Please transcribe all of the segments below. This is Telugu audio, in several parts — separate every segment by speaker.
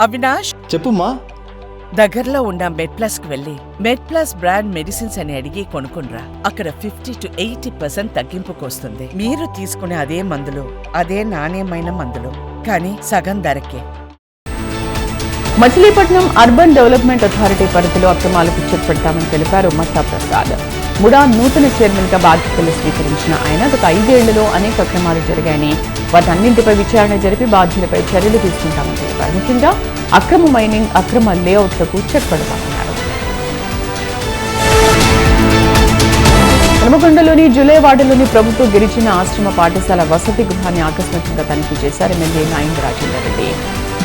Speaker 1: అవినాష్,
Speaker 2: చెప్పుమా.
Speaker 1: దగ్గరలో ఉన్న మెడ్ప్లస్ కు వెళ్ళి మెడ్ప్లస్ బ్రాండ్ మెడిసిన్స్ అని అడిగి కొనుక్కునరా. అక్కడ 50 to 80% తగ్గింపుకు వస్తుంది. మీరు తీసుకునే అదే మందులు, అదే నాణ్యమైన మందులు, కానీ సగం ధరకే.
Speaker 3: మచిలీపట్నం అర్బన్ డెవలప్మెంట్ అథారిటీ పరిధిలో అక్రమాలకు చెక్ పెడతామని తెలిపారు మత్తా ప్రసాద్. ముడా నూతన చైర్మన్ గా బాధ్యతలు స్వీకరించిన ఆయన గత 5 ఏళ్లలో అనేక అక్రమాలు జరిగాయని, వాటన్నింటిపై విచారణ జరిపి బాధ్యులపై చర్యలు తీసుకుంటామని తెలిపారు. ముఖ్యంగా అక్రమ మైనింగ్, అక్రమ లేఅవుట్లకు చెక్ పెడతామన్నారు. హనుమకొండలోని జులేవాడలోని ప్రభుత్వ గిరిజన ఆశ్రమ పాఠశాల వసతి గృహాన్ని ఆకస్మికంగా తనిఖీ చేశారు ఎమ్మెల్యే నాయింద్ రాజేందర్ రెడ్డి.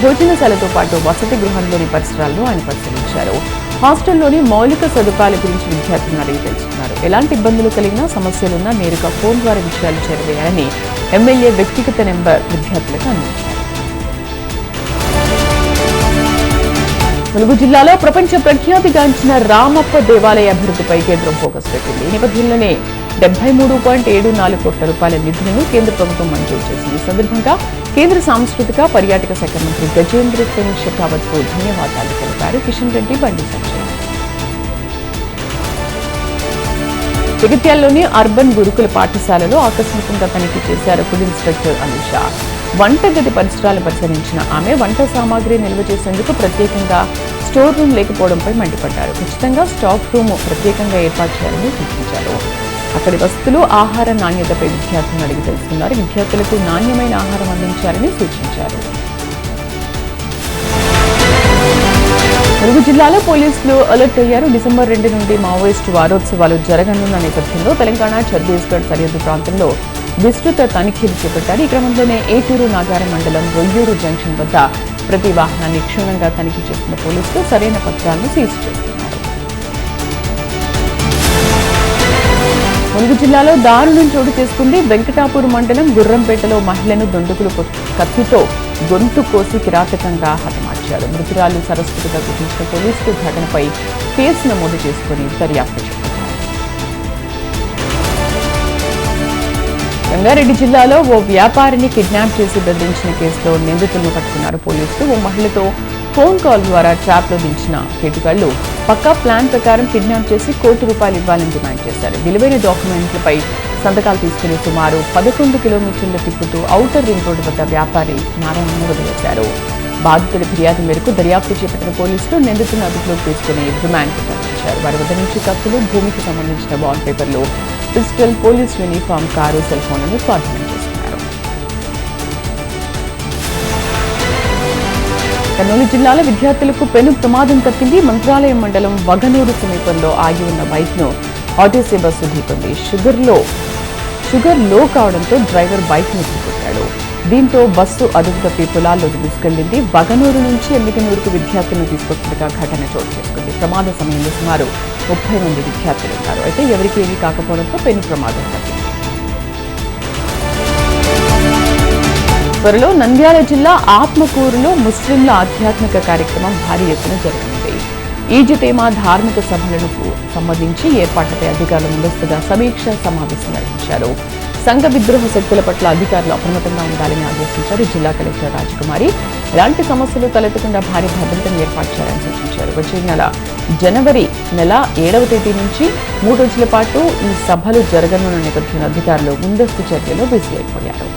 Speaker 3: భోజనశాలతో పాటు వసతి గృహంలోని పరిసరాలను ఆయన పరిశీలించారు. హాస్టల్లోని మౌలిక సదుపాయాల గురించి విద్యార్థులను అడిగి తెలుసుకున్నారు. ఎలాంటి ఇబ్బందులు కలిగినా, సమస్యలున్నా నేరుగా ఫోన్ ద్వారా విషయాలు చేరవేయాలని ఎమ్మెల్యే వ్యక్తిగత నెంబర్ విద్యార్థులకు అందించారు. ములుగు జిల్లాలో ప్రపంచ ప్రఖ్యాతిగాంచిన రామప్ప దేవాలయ అభివృద్ధిపై కేంద్రం ఫోకస్ పెట్టింది. ఈ నేపథ్యంలోనే 73.74 కోట్ల రూపాయల నిధులను కేంద్ర ప్రభుత్వం మంజూరు చేసింది. ఈ సందర్భంగా కేంద్ర సాంస్కృతిక పర్యాటక శాఖ మంత్రి గజేంద్ర సింగ్ షెకావత్ కు ధన్యవాదాలు తెలిపారు కిషన్ రెడ్డి, బండి సంజయ్. జగిత్యాలలోని అర్బన్ గురుకుల పాఠశాలలో ఆకస్మికంగా తనిఖీ చేశారు ఫుడ్ ఇన్స్పెక్టర్ అనుష. వంటగది పరిసరాలు పరిశీలించిన ఆమె వంట సామాగ్రి నిల్వ చేసేందుకు ప్రత్యేకంగా స్టోర్ రూమ్ లేకపోవడంపై మండిపడ్డారు. ఖచ్చితంగా స్టాక్ రూమ్ ప్రత్యేకంగా ఏర్పాటు చేయాలని సూచించారు. అక్కడి వసతులు, ఆహార నాణ్యతపై విద్యార్థులను అడిగి తెలుసుకున్నారు. విద్యార్థులకు నాణ్యమైన ఆహారం అందించాలని సూచించారు. ములుగు జిల్లాలో పోలీసులు అలర్ట్ అయ్యారు. డిసెంబర్ 2 నుండి మావోయిస్టు వారోత్సవాలు జరగనున్న నేపథ్యంలో తెలంగాణ, ఛత్తీస్గఢ్ సరిహద్దు ప్రాంతంలో విస్తృత తనిఖీలు చేపట్టారు. ఈ క్రమంలోనే ఏటూరు నాగారం మండలం రొయ్యూరు జంక్షన్ వద్ద ప్రతి వాహనాన్ని క్షుణ్ణంగా తనిఖీ చేస్తున్న పోలీసులు సరైన పత్రాలను సీజ్ చేస్తున్నారు. ములుగు జిల్లాలో దారుణం చోటు చేసుకుంది. వెంకటాపూర్ మండలం గుర్రంపేటలో మహిళను దుండగులు కత్తితో గొంతు కోసి కిరాతకంగా హతమార్చారు. మృతురాలు సరస్వతిగా గుర్తించిన పోలీసులు ఘటనపై కేసు నమోదు చేసుకుని దర్యాప్తు చేపట్టారు. రంగారెడ్డి జిల్లాలో ఓ వ్యాపారిని కిడ్నాప్ చేసి బెదిరించిన కేసులో నిందితులను పట్టుకున్నారు పోలీసులు. ఓ మహిళతో ఫోన్ కాల్ ద్వారా ట్రాప్లో దించిన కేటుగాళ్లు పక్కా ప్లాన్ ప్రకారం కిడ్నాప్ చేసి ₹1,00,00,000 ఇవ్వాలని డిమాండ్ చేశారు. విలువైన డాక్యుమెంట్లపై సంతకాలు తీసుకుని సుమారు 11 కిలోమీటర్లు తిప్పుతూ ఔటర్ రింగ్ రోడ్డు వద్ద వ్యాపారి నారాయణను వదిలేశారు. బాధితుల ఫిర్యాదు మేరకు దర్యాప్తు చేపట్టిన పోలీసులు నిందితులను అదుపులోకి తీసుకుని రిమాండ్కు తరలించారు. వారి వద్ద నుంచి కత్తులు, భూమికి సంబంధించిన బాండ్ పేపర్లు, pistol, police uniform, car, cell ఫోన్లను స్వాధీనం చేసుకున్నారు. కర్నూలు జిల్లాలో విద్యార్థులకు పెను ప్రమాదం తప్పింది. మంత్రాలయం మండలం వగనూరు సమీపంలో ఆగి ఉన్న బైక్ ను ఆర్టీసీ బస్సు ఢీకొంది. షుగర్ లో కావడంతో డ్రైవర్ బైక్ ను ఢీకొట్టాడు. దీంతో బస్సు అదుపు తప్పి పొలాల్లోకి దూసుకెళ్లింది. వగనూరు నుంచి ఎమ్మికనూరుకు విద్యార్థులను తీసుకొస్తుండగా ఘటన చోటు చేసుకుంది. ప్రమాద సమయంలో సుమారు 30 మంది విద్యార్థులు ఉన్నారు. అయితే ఎవరికి ఏమీ కాకపోవడంతో పెను ప్రమాదం తప్పింది. త్వరలో నంద్యాల జిల్లా ఆత్మకూరులో ముస్లింల ఆధ్యాత్మిక కార్యక్రమం భారీ ఎత్తున జరగనుంది. ఈజుతేమా ధార్మిక సభలకు సంబంధించి ఏర్పాట్లపై అధికారులు ముందస్తుగా సమీక్ష సమావేశం నిర్వహించారు. సంఘ విద్రోహ శక్తుల పట్ల అధికారులు అప్రమత్తంగా ఉండాలని ఆదేశించారు. జిల్లా కలెక్టర్ రాజకుమారి ఎలాంటి సమస్యలు తలెత్తకుండా భారీ భద్రతను ఏర్పాటు చేయాలని సూచించారు. వచ్చే జనవరి 7వ తేదీ నుంచి 3 రోజుల పాటు ఈ సభలు జరగనున్న నేపథ్యంలో అధికారులు ముందస్తు చర్యలో బిజీ అయిపోయారు.